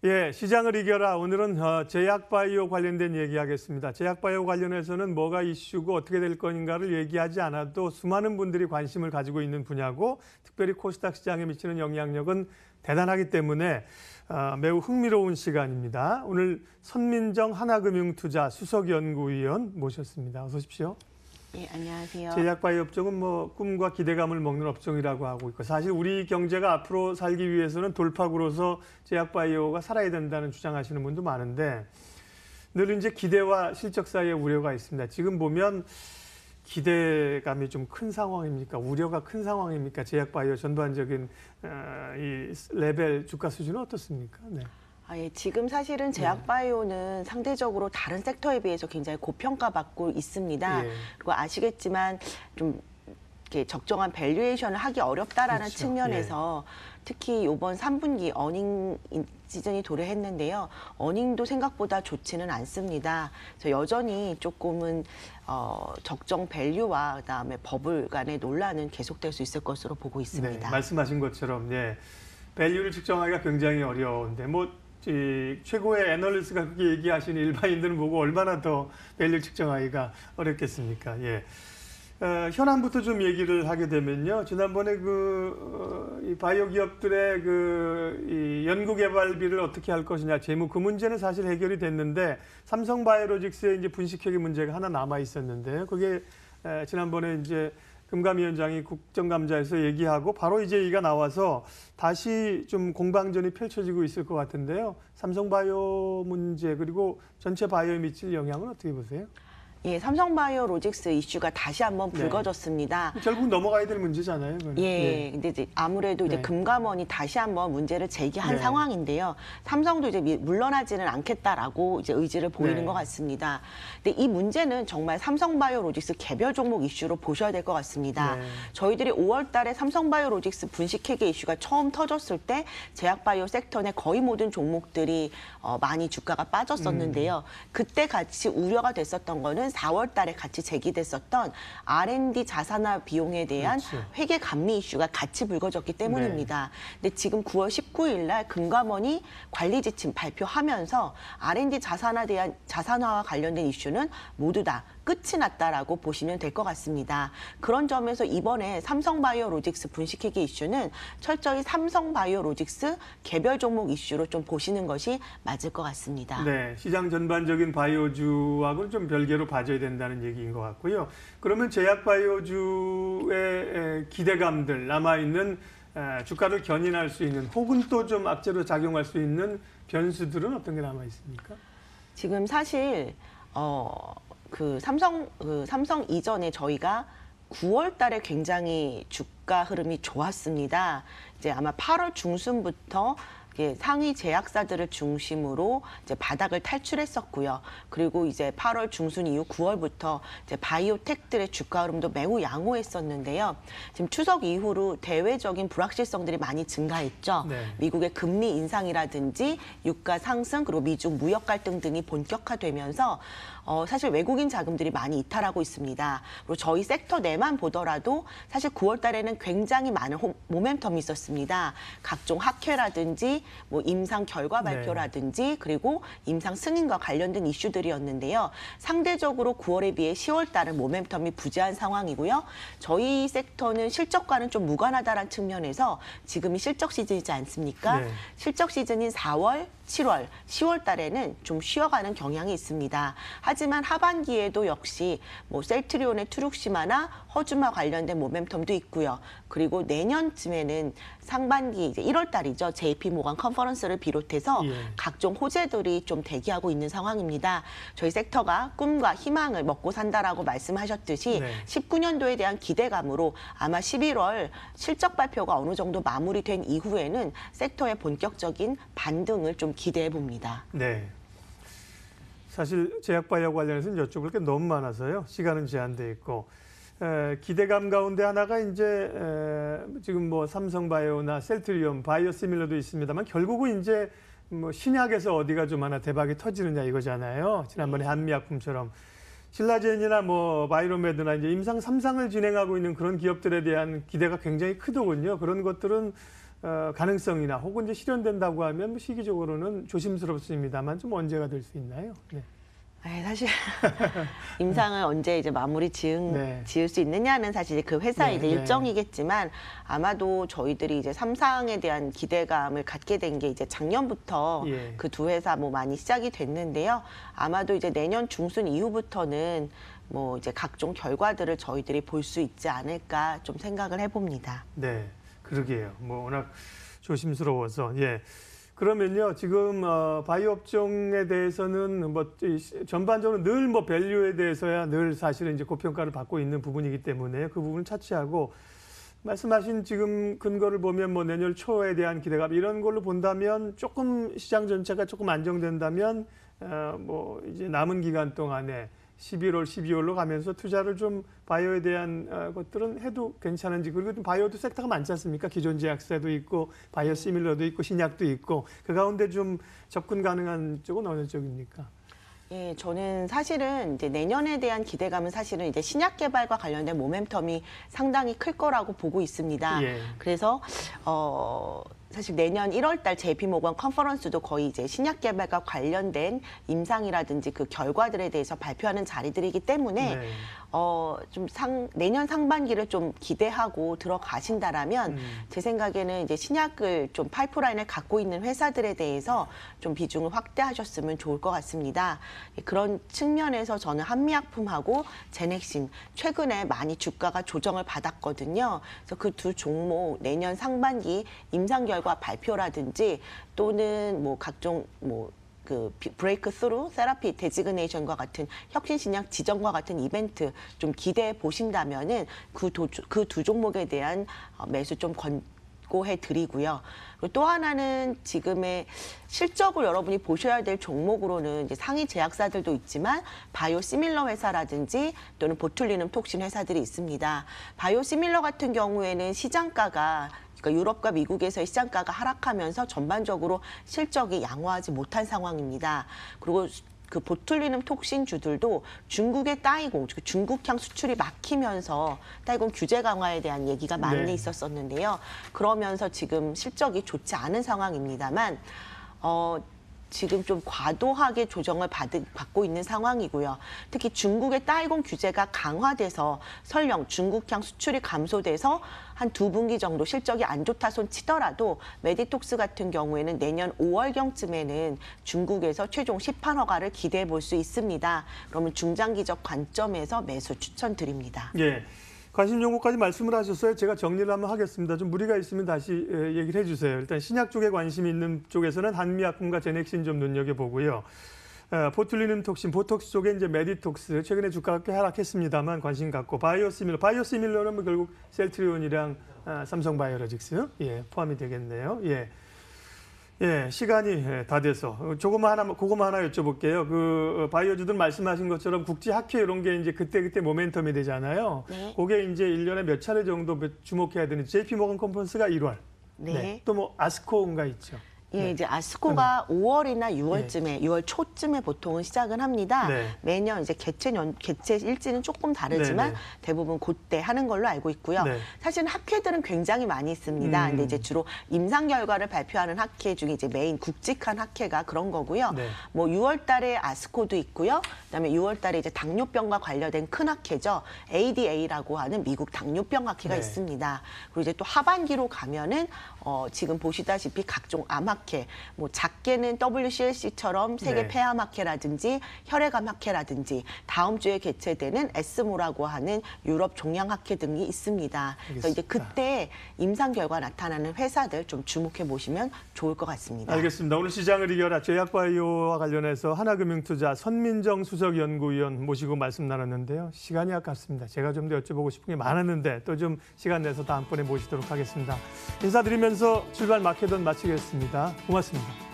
예, 시장을 이겨라. 오늘은 제약바이오 관련된 얘기하겠습니다. 제약바이오 관련해서는 뭐가 이슈고 어떻게 될 것인가를 얘기하지 않아도 수많은 분들이 관심을 가지고 있는 분야고 특별히 코스닥 시장에 미치는 영향력은 대단하기 때문에 매우 흥미로운 시간입니다. 오늘 선민정 하나금융투자 수석연구위원 모셨습니다. 어서 오십시오. 네, 안녕하세요. 제약바이오 업종은 뭐 꿈과 기대감을 먹는 업종이라고 하고 있고 사실 우리 경제가 앞으로 살기 위해서는 돌파구로서 제약바이오가 살아야 된다는 주장하시는 분도 많은데 늘 이제 기대와 실적 사이에 우려가 있습니다. 지금 보면 기대감이 좀 큰 상황입니까? 우려가 큰 상황입니까? 제약바이오 전반적인 이 레벨 주가 수준은 어떻습니까? 네. 예, 지금 사실은 제약바이오는 상대적으로 다른 섹터에 비해서 굉장히 고평가받고 있습니다. 예. 그리고 아시겠지만 좀 이렇게 적정한 밸류에이션을 하기 어렵다라는 그렇죠. 측면에서 특히 이번 3분기 어닝 시즌이 도래했는데요. 어닝도 생각보다 좋지는 않습니다. 그래서 여전히 조금은 적정 밸류와 그다음에 버블 간의 논란은 계속될 수 있을 것으로 보고 있습니다. 네, 말씀하신 것처럼 밸류를 측정하기가 굉장히 어려운데 최고의 애널리스트가 그렇게 얘기하시는 일반인들은 보고 얼마나 더 밸류 측정하기가 어렵겠습니까? 예. 현안부터 좀 얘기를 하게 되면요. 지난번에 이 바이오 기업들의 이 연구개발비를 어떻게 할 것이냐, 재무 그 문제는 사실 해결이 됐는데 삼성바이오로직스의 이제 분식회계 문제가 하나 남아 있었는데요. 그게 지난번에 이제 금감위원장이 국정감사에서 얘기하고 바로 이제 이가 나와서 다시 좀 공방전이 펼쳐지고 있을 것 같은데요. 삼성바이오 문제 그리고 전체 바이오에 미칠 영향은 어떻게 보세요? 예, 삼성바이오로직스 이슈가 다시 한번 불거졌습니다. 결국 넘어가야 될 문제잖아요. 그건. 예, 근데 이제 아무래도 이제 금감원이 다시 한번 문제를 제기한 상황인데요. 삼성도 이제 물러나지는 않겠다라고 이제 의지를 보이는 것 같습니다. 근데 이 문제는 정말 삼성바이오로직스 개별 종목 이슈로 보셔야 될 것 같습니다. 저희들이 5월달에 삼성바이오로직스 분식회계 이슈가 처음 터졌을 때 제약바이오 섹터 내 거의 모든 종목들이 많이 주가가 빠졌었는데요. 그때 같이 우려가 됐었던 거는 4월 달에 같이 제기됐었던 R&D 자산화 비용에 대한 회계 감리 이슈가 같이 불거졌기 때문입니다. 근데 지금 9월 19일 날 금감원이 관리 지침 발표하면서 R&D 자산화와 관련된 이슈는 모두 다 끝이 났다라고 보시면 될 것 같습니다. 그런 점에서 이번에 삼성바이오로직스 분식회계 이슈는 철저히 삼성바이오로직스 개별 종목 이슈로 좀 보시는 것이 맞을 것 같습니다. 네, 시장 전반적인 바이오주하고는 좀 별개로 봐줘야 된다는 얘기인 것 같고요. 그러면 제약바이오주의 기대감들 남아있는 주가를 견인할 수 있는 혹은 또 좀 악재로 작용할 수 있는 변수들은 어떤 게 남아 있습니까? 지금 사실 삼성 이전에 저희가 9월 달에 굉장히 주가 흐름이 좋았습니다. 이제 아마 8월 중순부터 상위 제약사들을 중심으로 이제 바닥을 탈출했었고요. 그리고 이제 8월 중순 이후 9월부터 이제 바이오텍들의 주가 흐름도 매우 양호했었는데요. 지금 추석 이후로 대외적인 불확실성들이 많이 증가했죠. 미국의 금리 인상이라든지 유가 상승 그리고 미중 무역 갈등 등이 본격화되면서 사실 외국인 자금들이 많이 이탈하고 있습니다. 그리고 저희 섹터 내만 보더라도 사실 9월 달에는 굉장히 많은 모멘텀이 있었습니다. 각종 학회라든지 임상 결과 발표라든지 그리고 임상 승인과 관련된 이슈들이었는데요. 상대적으로 9월에 비해 10월 달은 모멘텀이 부재한 상황이고요. 저희 섹터는 실적과는 좀 무관하다는 측면에서 지금이 실적 시즌이지 않습니까? 실적 시즌인 4월, 7월, 10월 달에는 좀 쉬어가는 경향이 있습니다. 하지만 하반기에도 역시 셀트리온의 투룩시마나 허주마 관련된 모멘텀도 있고요. 그리고 내년쯤에는 상반기 이제 1월 달이죠. JP 모건 컨퍼런스를 비롯해서 각종 호재들이 좀 대기하고 있는 상황입니다. 저희 섹터가 꿈과 희망을 먹고 산다라고 말씀하셨듯이 19년도에 대한 기대감으로 아마 11월 실적 발표가 어느 정도 마무리된 이후에는 섹터의 본격적인 반등을 좀 기대해 봅니다. 네. 사실 제약바이오 관련해서는 여쭤볼 게 너무 많아서요. 시간은 제한돼 있고. 기대감 가운데 하나가 이제 지금 삼성바이오나 셀트리온, 바이오시밀러도 있습니다만 결국은 이제 신약에서 어디가 좀 하나 대박이 터지느냐 이거잖아요. 지난번에 한미약품처럼. 신라젠이나 바이로메드나 이제 임상 3상을 진행하고 있는 그런 기업들에 대한 기대가 굉장히 크더군요. 그런 것들은 가능성이나 혹은 이제 실현된다고 하면 뭐 시기적으로는 조심스럽습니다만 좀 언제가 될 수 있나요? 네. 사실 임상을 언제 이제 마무리 지을 수 있느냐는 사실 그 회사의 이제 일정이겠지만 아마도 저희들이 이제 3상에 대한 기대감을 갖게 된 게 이제 작년부터 그 두 회사 뭐 많이 시작이 됐는데요. 아마도 이제 내년 중순 이후부터는 뭐 이제 각종 결과들을 저희들이 볼 수 있지 않을까 좀 생각을 해봅니다. 네, 그러게요. 뭐 워낙 조심스러워서 그러면요, 지금 바이오 업종에 대해서는 뭐 전반적으로 늘 뭐 밸류에 대해서야 늘 사실은 이제 고평가를 받고 있는 부분이기 때문에 그 부분을 차치하고 말씀하신 지금 근거를 보면 뭐 내년 초에 대한 기대감 이런 걸로 본다면 조금 시장 전체가 조금 안정된다면 뭐 이제 남은 기간 동안에 11월, 12월로 가면서 투자를 좀 바이오에 대한 것들은 해도 괜찮은지, 그리고 좀 바이오도 섹터가 많지 않습니까? 기존 제약사도 있고 바이오 시밀러도 있고 신약도 있고 그 가운데 좀 접근 가능한 쪽은 어느 쪽입니까? 예, 저는 사실은 이제 내년에 대한 기대감은 사실은 이제 신약 개발과 관련된 모멘텀이 상당히 클 거라고 보고 있습니다. 그래서 사실 내년 1월달 JP모건 컨퍼런스도 거의 이제 신약 개발과 관련된 임상이라든지 그 결과들에 대해서 발표하는 자리들이기 때문에 내년 상반기를 좀 기대하고 들어가신다라면 제 생각에는 이제 신약을 좀 파이프라인을 갖고 있는 회사들에 대해서 좀 비중을 확대하셨으면 좋을 것 같습니다. 그런 측면에서 저는 한미약품하고 제넥신 최근에 많이 주가가 조정을 받았거든요. 그래서 그 두 종목 내년 상반기 임상 결과 발표라든지 또는 뭐 각종 그 브레이크 스루 세라피 데지그네이션과 같은 혁신 신약 지정과 같은 이벤트 좀 기대해 보신다면은 그 두 종목에 대한 매수 좀 권고해 드리고요. 그리고 또 하나는 지금의 실적을 여러분이 보셔야 될 종목으로는 이제 상위 제약사들도 있지만 바이오 시밀러 회사라든지 또는 보툴리눔 톡신 회사들이 있습니다. 바이오 시밀러 같은 경우에는 시장가가 그러니까 유럽과 미국에서의 시장가가 하락하면서 전반적으로 실적이 양호하지 못한 상황입니다. 그리고 그 보툴리눔 톡신주들도 중국의 따이공, 중국향 수출이 막히면서 따이공 규제 강화에 대한 얘기가 많이 있었었는데요. 그러면서 지금 실적이 좋지 않은 상황입니다만 지금 좀 과도하게 조정을 받고 있는 상황이고요. 특히 중국의 따이공 규제가 강화돼서 설령 중국향 수출이 감소돼서 한 2분기 정도 실적이 안 좋다 손 치더라도 메디톡스 같은 경우에는 내년 5월경쯤에는 중국에서 최종 시판 허가를 기대해 볼 수 있습니다. 그러면 중장기적 관점에서 매수 추천드립니다. 관심 종목까지 말씀을 하셨어요. 제가 정리를 한번 하겠습니다. 좀 무리가 있으면 다시 얘기를 해주세요. 일단 신약 쪽에 관심이 있는 쪽에서는 한미약품과 제넥신 좀 눈여겨보고요. 보툴리눔 톡신, 보톡스 쪽에 이제 메디톡스, 최근에 주가가 꽤 하락했습니다만 관심 갖고, 바이오시밀러는 뭐 결국 셀트리온이랑 삼성바이오로직스 포함이 되겠네요. 시간이 다 돼서 그거만 하나 여쭤볼게요. 그 바이오주들 말씀하신 것처럼 국제 학회 이런 게 이제 그때 모멘텀이 되잖아요. 그게 이제 1년에 몇 차례 정도 주목해야 되는지. JP모건 컨퍼런스가 1월. 또 뭐 아스코인가 있죠. 이제 아스코가 5월이나 6월쯤에, 6월 초쯤에 보통은 시작을 합니다. 매년 이제 개최 일지는 조금 다르지만 대부분 그때 하는 걸로 알고 있고요. 사실 학회들은 굉장히 많이 있습니다. 근데 이제 주로 임상 결과를 발표하는 학회 중에 이제 메인 굵직한 학회가 그런 거고요. 뭐 6월 달에 아스코도 있고요. 그다음에 6월 달에 이제 당뇨병과 관련된 큰 학회죠. ADA라고 하는 미국 당뇨병 학회가 있습니다. 그리고 이제 또 하반기로 가면은 지금 보시다시피 각종 암학회, 뭐 작게는 WCLC처럼 세계 폐암학회라든지 혈액암학회라든지 다음 주에 개최되는 에스모라고 하는 유럽 종양학회 등이 있습니다. 그래서 이제 그때 임상 결과 나타나는 회사들 좀 주목해 보시면 좋을 것 같습니다. 알겠습니다. 오늘 시장을 이겨라 제약바이오와 관련해서 하나금융투자 선민정 수석연구위원 모시고 말씀 나눴는데요. 시간이 아깝습니다. 제가 좀 더 여쭤보고 싶은 게 많았는데 또 좀 시간 내서 다음번에 모시도록 하겠습니다. 인사드리면서 출발 마켓은 마치겠습니다. 고맙습니다.